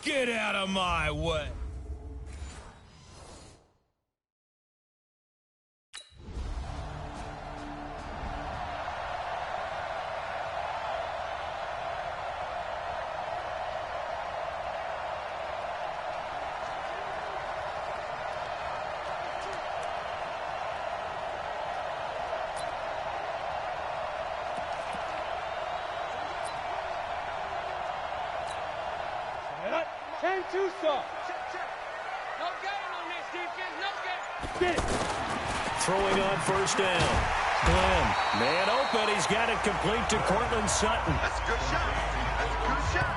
Get out of my way. Too soft. No gain on this defense. No gain. Get it. Throwing on first down. Glenn, man open. He's got it complete to Cortland Sutton. That's a good shot. That's a good shot.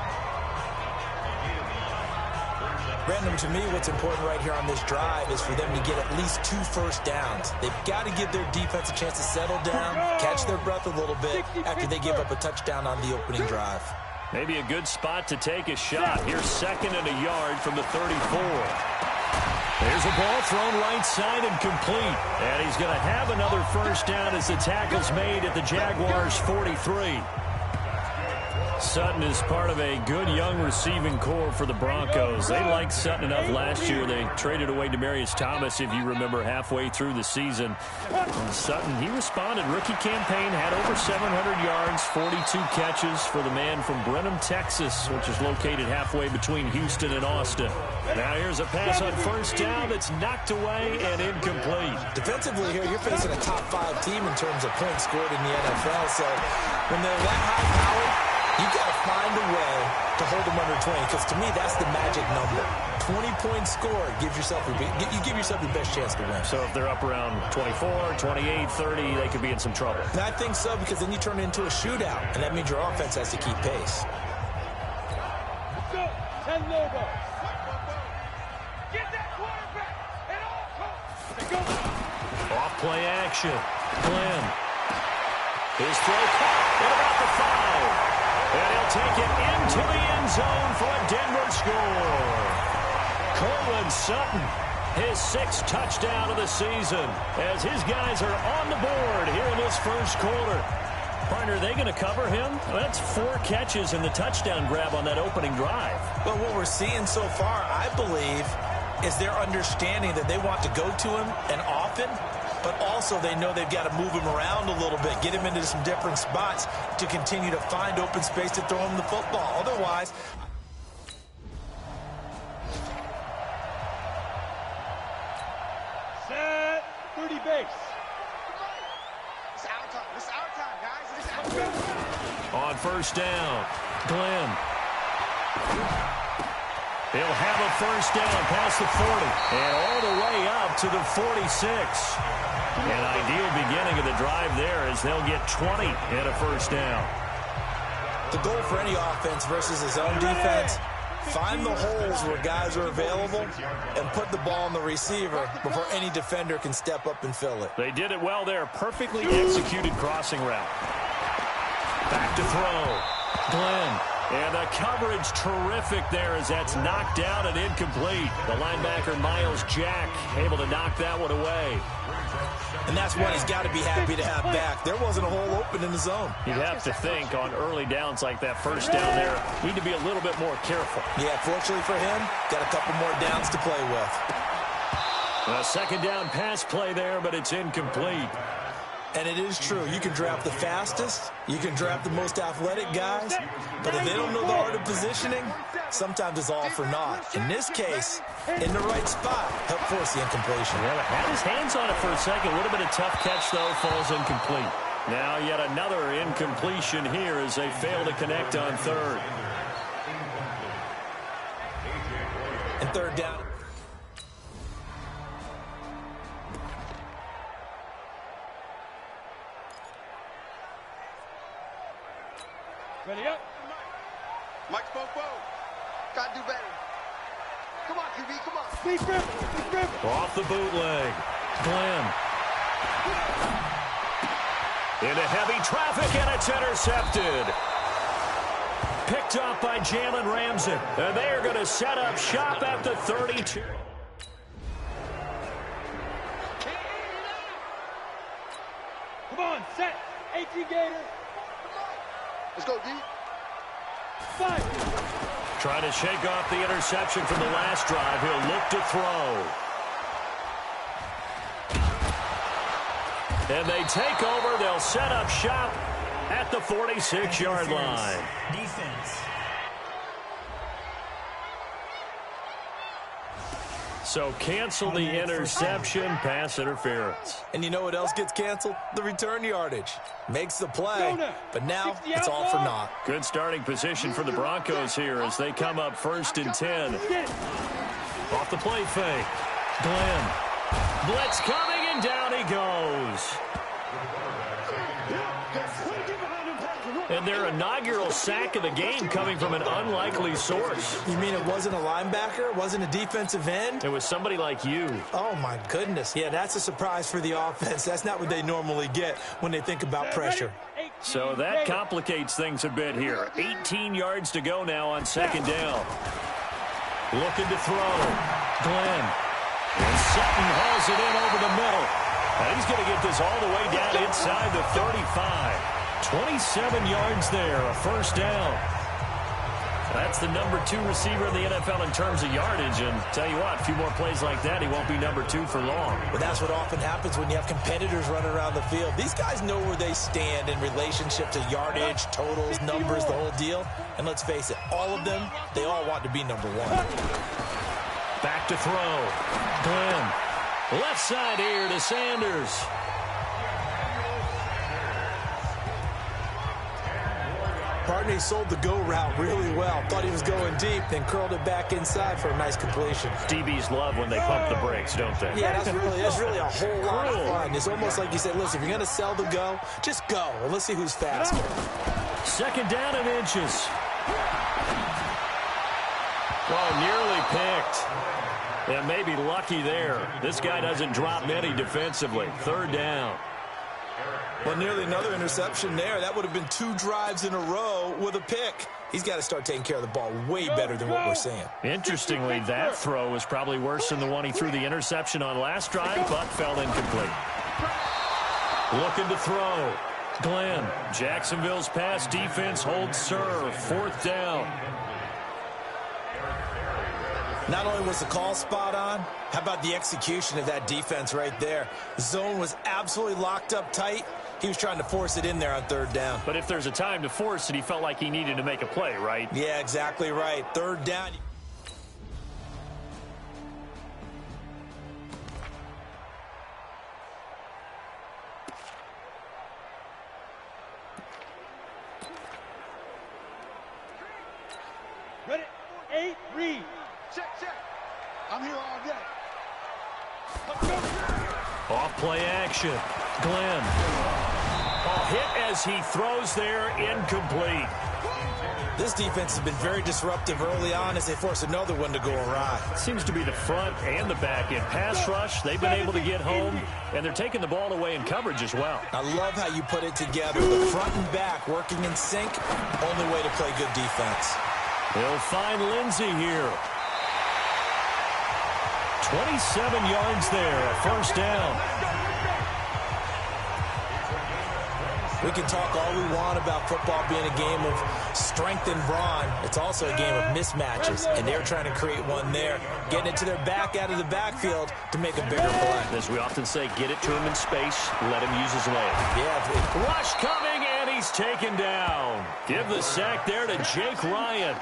Brandon, to me, what's important right here on this drive is for them to get at least 2 first downs. They've got to give their defense a chance to settle down, catch their breath a little bit after they give up a touchdown on the opening drive. Maybe a good spot to take a shot. Here's 2nd and a yard from the 34. There's a ball thrown right side and complete. And he's going to have another first down as the tackle's made at the Jaguars' 43. Sutton is part of a good young receiving core for the Broncos. They liked Sutton enough last year. They traded away Demaryius Thomas, if you remember, halfway through the season. And Sutton, he responded. Rookie campaign, had over 700 yards, 42 catches for the man from Brenham, Texas, which is located halfway between Houston and Austin. Now here's a pass on first down that's knocked away and incomplete. Defensively here, you're facing a top 5 team in terms of points scored in the NFL. So when they're that high-powered, you got to find a way to hold them under 20, because to me, that's the magic number. 20-point score gives yourself you give yourself the best chance to win. So if they're up around 24, 28, 30, they could be in some trouble. And I think so, because then you turn it into a shootout, and that means your offense has to keep pace. Let's go. 10 logos. Get that quarterback at all costs. Let's go. Off play action. Glenn. His throw caught at about the 5. And he'll take it into the end zone for a Denver score. Cortland Sutton, his 6th touchdown of the season, as his guys are on the board here in this first quarter. Partner, are they going to cover him? Well, that's 4 catches and the touchdown grab on that opening drive. But what we're seeing so far, I believe, is their understanding that they want to go to him and often, but also they know they've got to move him around a little bit, get him into some different spots to continue to find open space to throw him the football. Otherwise, Set. 30 base. It's our time. It's our time, guys. It's our time. On first down, Glenn. He'll have a first down past the 40 and all the way up to the 46. An ideal beginning of the drive there as they'll get 20 and a first down. the goal for any offense versus his own defense, find the holes where guys are available and put the ball on the receiver before any defender can step up and fill it. They did it well there. Perfectly executed crossing route. Back to throw. Glenn. And the coverage terrific there as that's knocked down and incomplete. The linebacker, Miles Jack, able to knock that one away. And that's one he's got to be happy to have back. There wasn't a hole open in the zone. You'd have to think on early downs like that first down there, need to be a little bit more careful. Yeah, fortunately for him, got a couple more downs to play with. A second down pass play there, but it's incomplete. And it is true. You can draft the fastest. You can draft the most athletic guys. But if they don't know the art of positioning, sometimes it's all for naught. In this case, in the right spot, help force the incompletion. Yeah, had his hands on it for a second. Would have been a tough catch, though. Falls incomplete. Now yet another incompletion here as they fail to connect on third. And third down. Ready up. Mike Fofo. Gotta do better. Come on, QB, come on. Speed grip. Speed grip. Off the bootleg. Glenn. Into heavy traffic, and it's intercepted. Picked up by Jalen Ramsey. And they are going to set up shop at the 32. Come on, set. 18 Gator. Let's go, D. 5. Trying to shake off the interception from the last drive. He'll look to throw. And they take over. They'll set up shop at the 46-yard line. Defense. So cancel the interception, pass interference. And you know what else gets canceled? The return yardage. Makes the play, but now it's all for naught. Good starting position for the Broncos here as they come up 1st and 10. Off the play fake. Glenn. Blitz coming, and down he goes. And their inaugural sack of the game coming from an unlikely source. You mean it wasn't a linebacker? It wasn't a defensive end? It was somebody like you. Oh, my goodness. Yeah, that's a surprise for the offense. That's not what they normally get when they think about pressure. So that complicates things a bit here. 18 yards to go now on 2nd down. Looking to throw. Glenn. And Sutton hauls it in over the middle. And he's going to get this all the way down inside the 35. 27 yards there, a 1st down. That's the number 2 receiver in the NFL in terms of yardage. And tell you what, a few more plays like that, he won't be number 2 for long. But that's what often happens when you have competitors running around the field. These guys know where they stand in relationship to yardage, totals, numbers, the whole deal. And let's face it, all of them, they all want to be number 1. Back to throw. Glenn. Left side here to Sanders. Partney sold the go route really well. Thought he was going deep, then curled it back inside for a nice completion. DBs love when they pump the brakes, don't they? Yeah, that's really a whole lot of fun. It's almost like you said, listen, if you're going to sell the go, just go, and let's see who's faster. 2nd down and inches. Well, nearly picked. And maybe lucky there. This guy doesn't drop many defensively. 3rd down. Well, nearly another interception there. That would have been 2 drives in a row with a pick. He's got to start taking care of the ball way better than what we're seeing. Interestingly, that throw was probably worse than the one he threw the interception on last drive, but fell incomplete. Looking to throw. Glenn. Jacksonville's pass defense holds serve. 4th down. Not only was the call spot on, how about the execution of that defense right there? The zone was absolutely locked up tight. He was trying to force it in there on 3rd down. But if there's a time to force it, he felt like he needed to make a play, right? Yeah, exactly right. 3rd down. Ready? 8, read. Check. I'm here all day. Off play action. Glenn. Hit as he throws there, incomplete. This defense has been very disruptive early on as they force another one to go awry. Seems to be the front and the back end. Pass rush, they've been able to get home, and they're taking the ball away in coverage as well. I love how you put it together. The front and back working in sync, only way to play good defense. They'll find Lindsey here. 27 yards there, a 1st down. We can talk all we want about football being a game of strength and brawn. It's also a game of mismatches, and they're trying to create one there, getting it to their back out of the backfield to make a bigger play. As we often say, get it to him in space, let him use his leg. Yeah. Rush coming, and he's taken down. Give the sack there to Jake Ryan.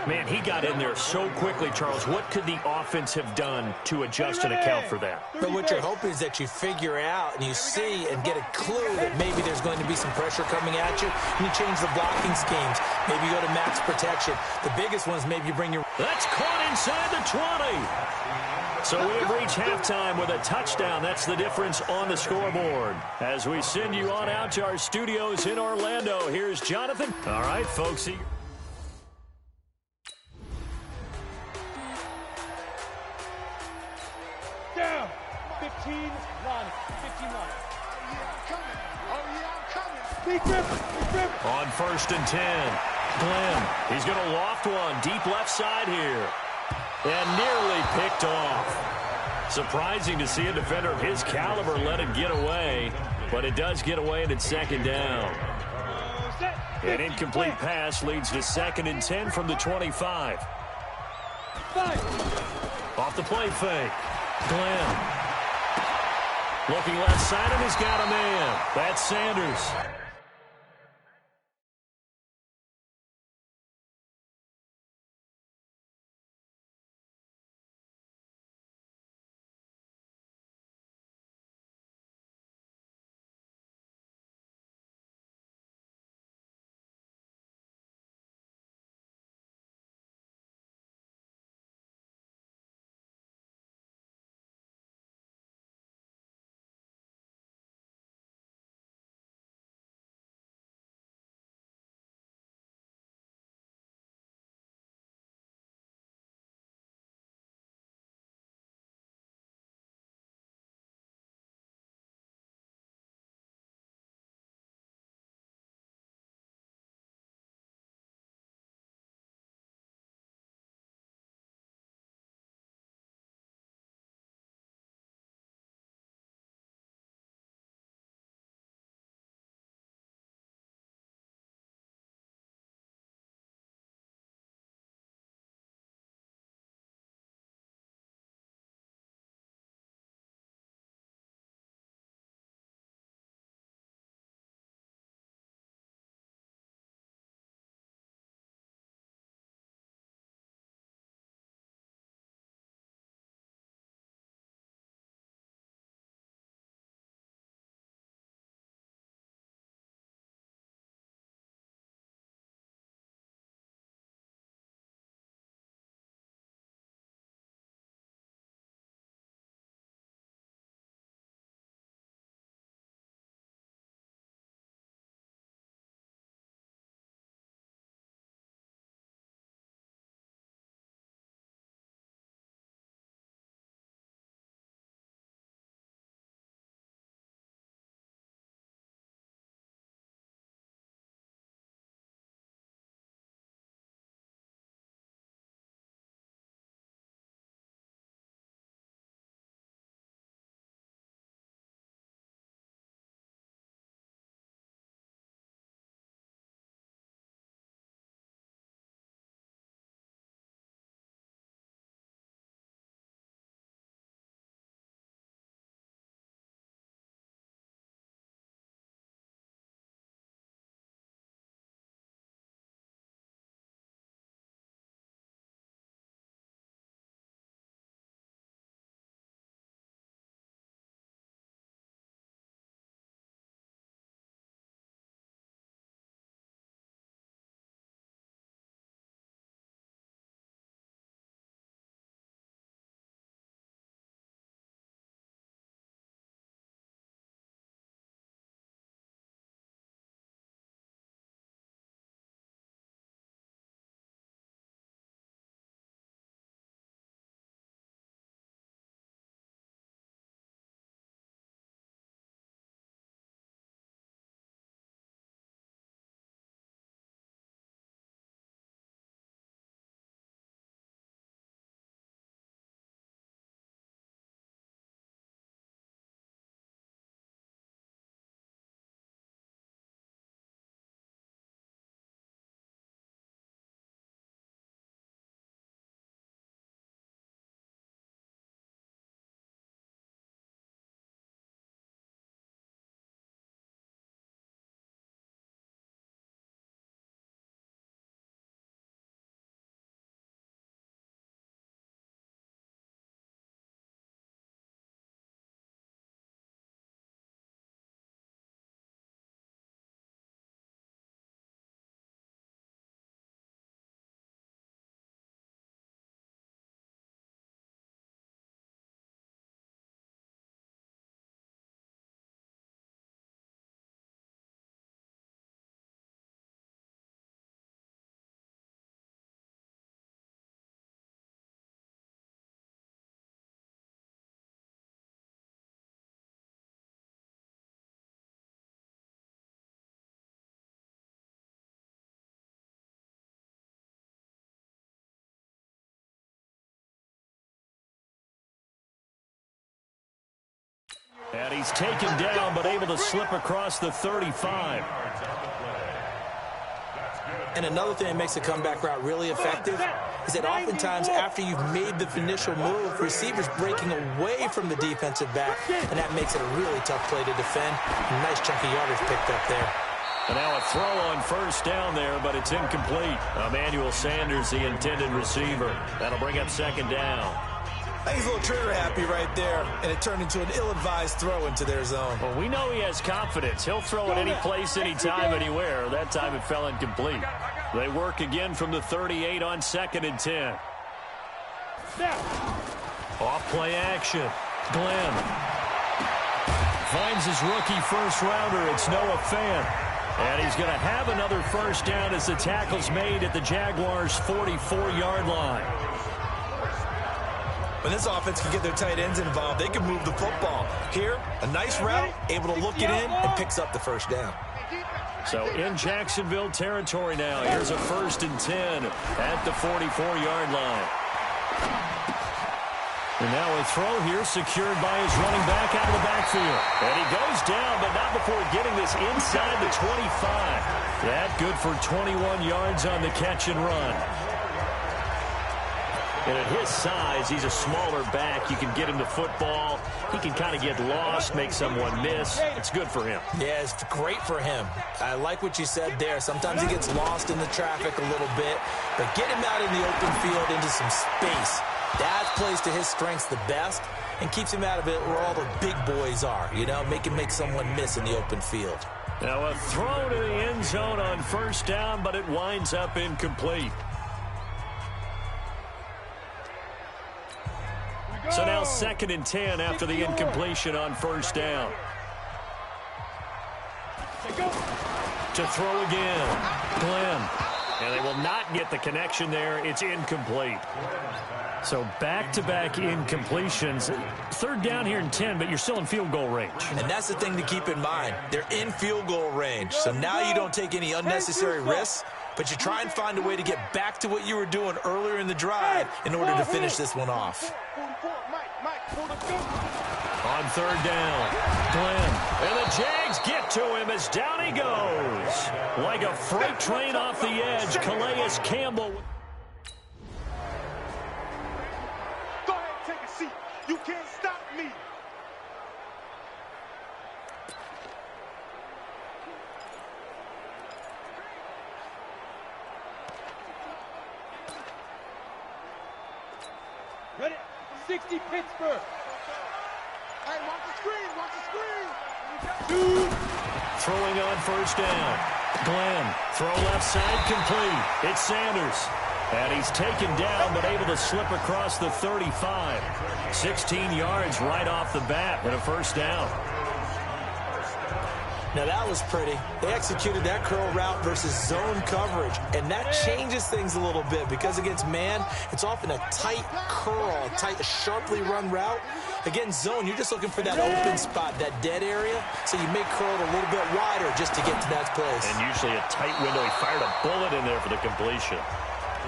Man, he got in there so quickly, Charles. What could the offense have done to adjust and account for that? But what you're hoping is that you figure out and you see and get a clue that maybe there's going to be some pressure coming at you, and you change the blocking schemes. Maybe you go to max protection. The biggest one is maybe you bring your... That's caught inside the 20. So we have reached halftime with a touchdown. That's the difference on the scoreboard. As we send you on out to our studios in Orlando, here's Jonathan. All right, folks. Down. 15 line. 15 line. Oh, yeah, I'm coming. Big rip. On 1st and 10. Glenn, he's going to loft one deep left side here. And nearly picked off. Surprising to see a defender of his caliber let it get away. But it does get away, and it's 2nd down. Set. An incomplete pass leads to 2nd and 10 from the 25. Off the play fake. Glenn. Looking left side, and he's got a man. That's Sanders. And he's taken down, but able to slip across the 35. And another thing that makes a comeback route really effective is that oftentimes after you've made the initial move, receivers breaking away from the defensive back, and that makes it a really tough play to defend. A nice chunk of yardage picked up there. And now a throw on first down there, but it's incomplete. Emmanuel Sanders, the intended receiver. That'll bring up second down. I think he's a little trigger happy right there, and it turned into an ill-advised throw into their zone. Well, we know he has confidence. He'll throw it any place, anytime, anywhere. That time it fell incomplete. They work again from the 38 on 2nd and 10. Off play action. Glenn finds his rookie first rounder. It's Noah Fant. And he's going to have another first down as the tackle's made at the Jaguars' 44-yard line. When this offense can get their tight ends involved, they can move the football. Here, a nice route, able to look it in, and picks up the first down. So in Jacksonville territory now. Here's a 1st and 10 at the 44-yard line. And now a throw here secured by his running back out of the backfield. And he goes down, but not before getting this inside the 25. That good for 21 yards on the catch and run. And at his size, he's a smaller back. You can get him the football. He can kind of get lost, make someone miss. It's good for him. Yeah, it's great for him. I like what you said there. Sometimes he gets lost in the traffic a little bit, but get him out in the open field into some space. That plays to his strengths the best and keeps him out of it where all the big boys are, you know, make someone miss in the open field. Now a throw to the end zone on first down, but it winds up incomplete. So now 2nd and 10 after the incompletion on first down. To throw again. Glenn. And they will not get the connection there. It's incomplete. So back-to-back incompletions. 3rd down here and 10, but you're still in field goal range. And that's the thing to keep in mind. They're in field goal range. So now you don't take any unnecessary risks, but you try and find a way to get back to what you were doing earlier in the drive in order to finish this one off. On 3rd down, Glenn. And the Jags get to him as down he goes. Like a freight train off the edge, Calais Campbell. Go ahead, take a seat. You can't stop me. Ready? 60 Pittsburgh. Hey, watch the screen, watch the screen. 2. Throwing on first down. Glenn, throw left side complete. It's Sanders. And he's taken down, but able to slip across the 35. 16 yards right off the bat and a first down. Now that was pretty. They executed that curl route versus zone coverage, and that changes things a little bit because against man, it's often a tight curl, a sharply run route. Against zone, you're just looking for that open spot, that dead area, so you may curl it a little bit wider just to get to that place. And usually a tight window. He fired a bullet in there for the completion.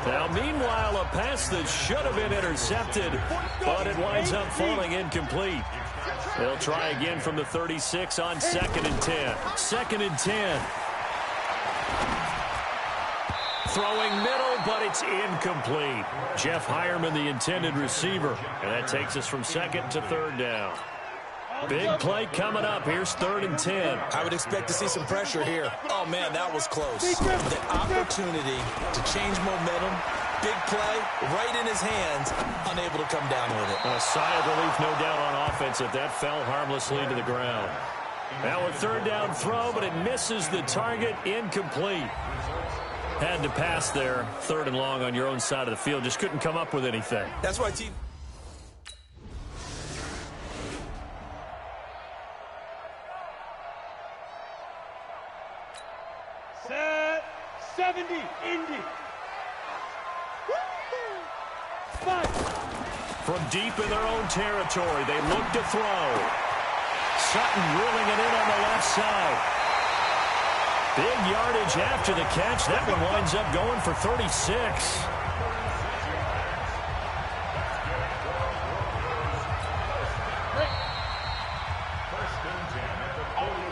Now, meanwhile, a pass that should have been intercepted, but it winds up falling incomplete. They'll try again from the 36 on 2nd and 10. 2nd and 10. Throwing middle, but it's incomplete. Jeff Hireman, the intended receiver. And that takes us from 2nd to 3rd down. Big play coming up. Here's 3rd and 10. I would expect to see some pressure here. Oh, man, that was close. The opportunity to change momentum, big play, right in his hands, unable to come down with it. A sigh of relief, no doubt, on offense if that fell harmlessly to the ground. Now a 3rd down throw, but it misses the target, incomplete. Had to pass there, 3rd and long on your own side of the field. Just couldn't come up with anything. That's why team... Set 70, Indy. From deep in their own territory, they look to throw. Sutton reeling it in on the left side. Big yardage after the catch. That one winds up going for 36.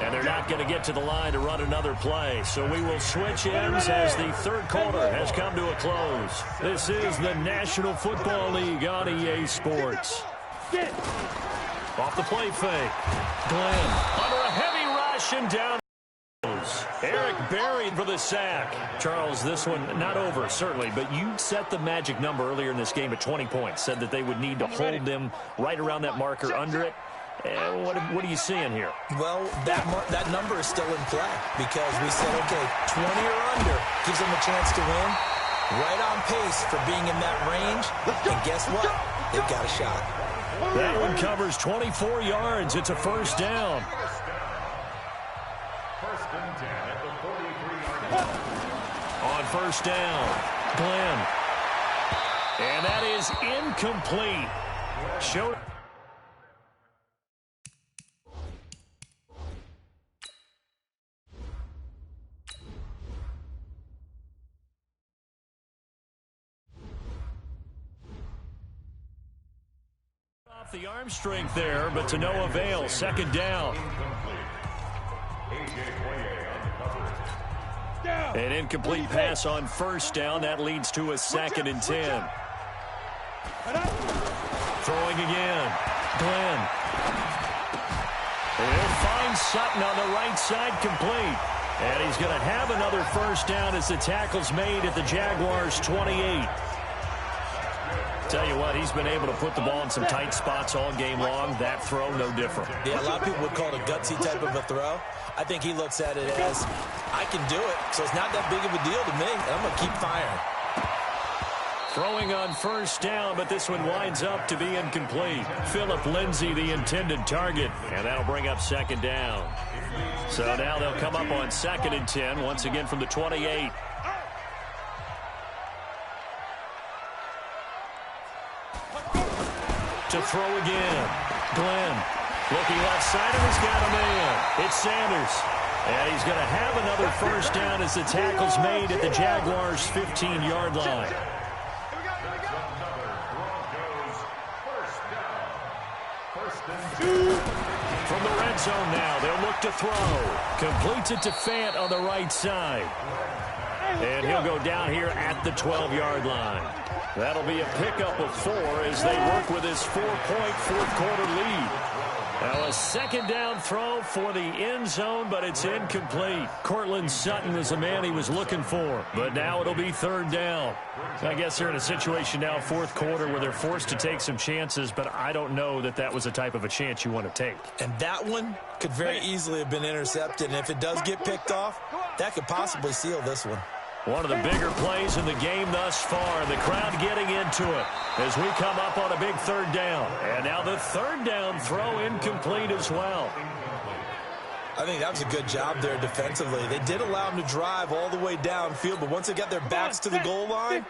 And they're not going to get to the line to run another play. So we will switch ends as the third quarter has come to a close. This is the National Football League on EA Sports. Off the play fake. Glenn under a heavy rush and down. Eric buried for the sack. Charles, this one not over, certainly, but you set the magic number earlier in this game at 20 points. Said that they would need to hold them right around that marker under it. What are you seeing here? Well, that number is still in play because we said, okay, 20 or under gives them a chance to win. Right on pace for being in that range. And guess what? They've got a shot. That one covers 24 yards. It's a first down. On first down, Glenn. And that is incomplete. Showed. Off the arm strength there, but to no avail. Second down. An incomplete pass on first down. That leads to a 2nd and 10. Throwing again. Glenn. He'll find Sutton on the right side, complete. And he's going to have another first down as the tackle's made at the Jaguars' 28. Tell you what, he's been able to put the ball in some tight spots all game long. That throw, no different. Yeah, a lot of people would call it a gutsy type of a throw. I think he looks at it as, I can do it, so it's not that big of a deal to me. I'm going to keep firing. Throwing on first down, but this one winds up to be incomplete. Philip Lindsay, the intended target, and that'll bring up 2nd down. So now they'll come up on 2nd and 10, once again from the 28. To throw again. Glenn looking left side, and he's got a man. It's Sanders. And he's going to have another first down as the tackle's made at the Jaguars' 15-yard line. From the red zone now, they'll look to throw. Completes it to Fant on the right side. And he'll go down here at the 12-yard line. That'll be a pickup of 4 as they work with his 4-point fourth-quarter lead. Now a 2nd down throw for the end zone, but it's incomplete. Cortland Sutton was the man he was looking for, but now it'll be 3rd down. I guess they're in a situation now, 4th quarter, where they're forced to take some chances, but I don't know that that was the type of a chance you want to take. And that one could very easily have been intercepted, and if it does get picked off, that could possibly seal this one. One of the bigger plays in the game thus far. The crowd getting into it as we come up on a big 3rd down. And now the 3rd down throw incomplete as well. I think that was a good job there defensively. They did allow them to drive all the way downfield, but once they got their backs to the goal line,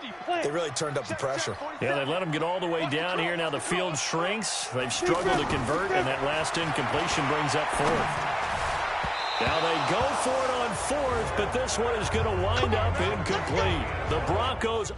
they really turned up the pressure. Yeah, they let them get all the way down here. Now the field shrinks. They've struggled to convert, and that last incompletion brings up 4th. Now they go for it on 4th, but this one is going to wind up incomplete. The Broncos.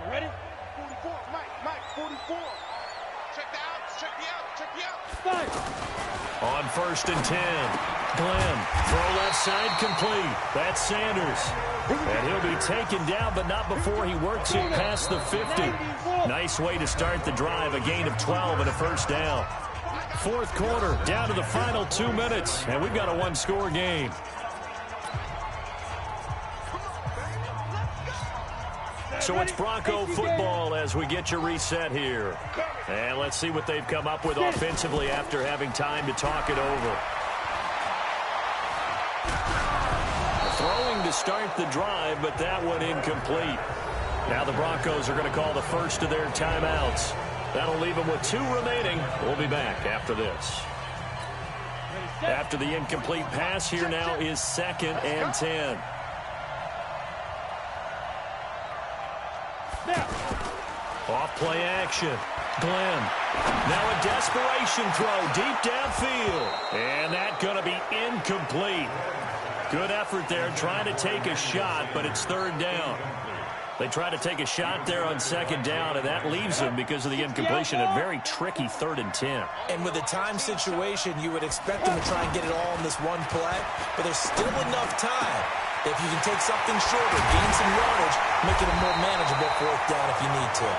You ready? 44, Mike, 44. Check the outs, check the outs, check the outs. 5. On 1st and 10, Glenn, throw left side complete. That's Sanders. And he'll be taken down, but not before he works it past the 50. Nice way to start the drive, a gain of 12 and a first down. 4th quarter, down to the final 2 minutes, and we've got a 1-score game. So it's Bronco football as we get your reset here. And let's see what they've come up with offensively after having time to talk it over. Throwing to start the drive, but that one incomplete. Now the Broncos are going to call the first of their timeouts. That'll leave them with 2 remaining. We'll be back after this. After the incomplete pass, here now is 2nd and 10. Off play action. Glenn. Now a desperation throw deep downfield. And that's going to be incomplete. Good effort there trying to take a shot, but it's third down. They try to take a shot there on second down, and that leaves them because of the incompletion. A very tricky 3rd and 10. And with the time situation, you would expect them to try and get it all in this one play, but there's still enough time. If you can take something shorter, gain some yardage, make it a more manageable 4th down if you need to.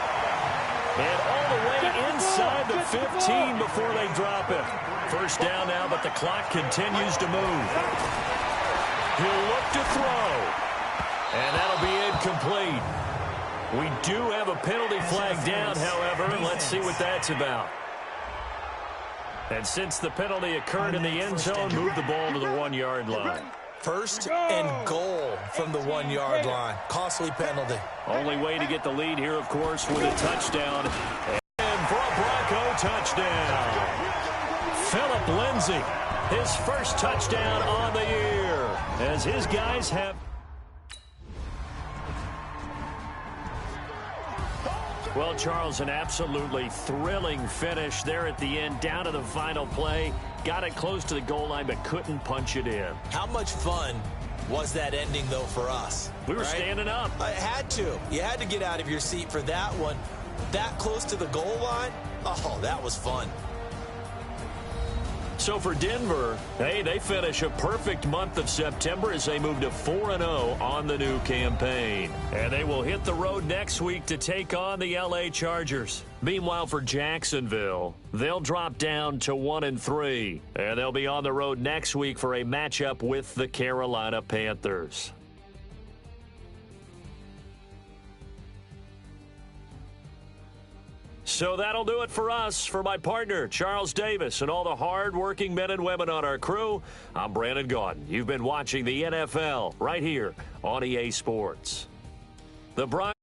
And all the way inside the 15 before they drop it. First down now, but the clock continues to move. He'll look to throw. And that'll be incomplete. We do have a penalty flag down, however, and let's see what that's about. And since the penalty occurred in the end zone, move the ball to the 1-yard line. First and goal from the 1-yard line. Costly penalty. Only way to get the lead here, of course, with a touchdown. And for a Bronco touchdown. Philip Lindsay, his first touchdown on the year, as his guys have... Well, Charles, an absolutely thrilling finish there at the end, down to the final play. Got it close to the goal line, but couldn't punch it in. How much fun was that ending, though, for us? We were standing up. I had to. You had to get out of your seat for that one. That close to the goal line? Oh, that was fun. So for Denver, hey, they finish a perfect month of September as they move to 4-0 on the new campaign. And they will hit the road next week to take on the LA Chargers. Meanwhile, for Jacksonville, they'll drop down to 1-3. And they'll be on the road next week for a matchup with the Carolina Panthers. So that'll do it for us. For my partner, Charles Davis, and all the hard-working men and women on our crew, I'm Brandon Gaudin. You've been watching the NFL right here on EA Sports. The Broncos